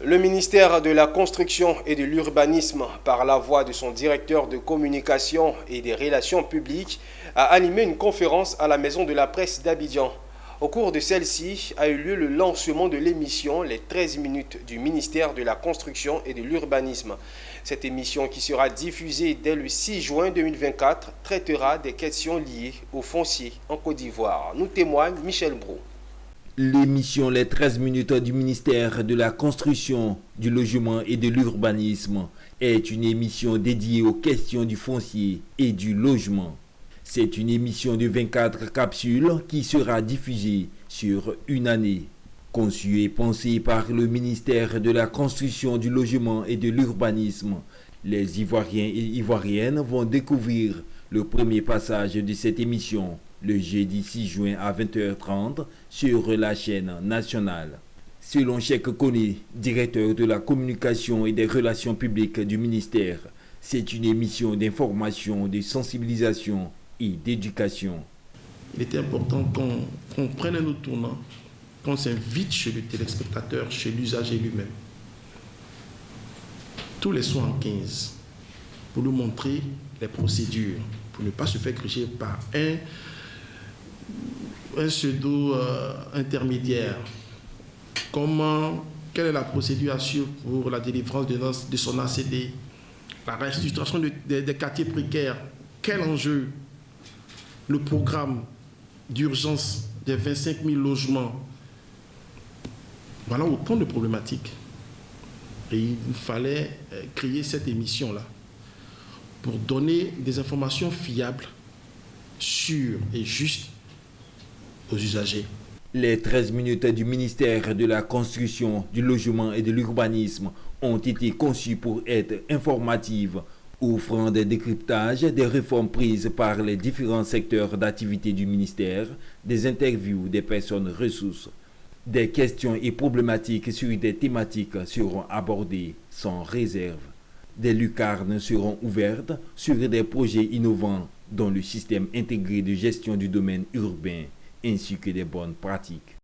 Le ministère de la Construction et de l'Urbanisme, par la voix de son directeur de communication et des relations publiques, a animé une conférence à la Maison de la Presse d'Abidjan. Au cours de celle-ci a eu lieu le lancement de l'émission Les 13 minutes du ministère de la Construction et de l'Urbanisme. Cette émission, qui sera diffusée dès le 6 juin 2024, traitera des questions liées au foncier en Côte d'Ivoire. Nous témoigne Michel Brou. L'émission Les 13 minutes du ministère de la Construction, du Logement et de l'Urbanisme est une émission dédiée aux questions du foncier et du logement. C'est une émission de 24 capsules qui sera diffusée sur une année. Conçue et pensée par le ministère de la Construction, du Logement et de l'Urbanisme, les Ivoiriens et Ivoiriennes vont découvrir le premier passage de cette émission le jeudi 6 juin à 20h30 sur la chaîne nationale. Selon Cheikh Koné, directeur de la communication et des relations publiques du ministère, c'est une émission d'information, de sensibilisation et d'éducation. Il était important qu'on prenne un autre tournant, qu'on s'invite chez le téléspectateur, chez l'usager lui-même. Tous les soirs en 15, pour nous montrer les procédures, pour ne pas se faire gruger par un pseudo intermédiaire. Quelle est la procédure à suivre pour la délivrance de son ACD, la restitution des quartiers précaires, quel enjeu, le programme d'urgence des 25 000 logements. Voilà autant de problématiques. Et il fallait créer cette émission-là pour donner des informations fiables, sûres et justes aux usagers. Les 13 minutes du ministère de la Construction, du Logement et de l'Urbanisme ont été conçues pour être informatives, offrant des décryptages des réformes prises par les différents secteurs d'activité du ministère, des interviews des personnes ressources. Des questions et problématiques sur des thématiques seront abordées sans réserve. Des lucarnes seront ouvertes sur des projets innovants dans le système intégré de gestion du domaine urbain, ainsi que des bonnes pratiques.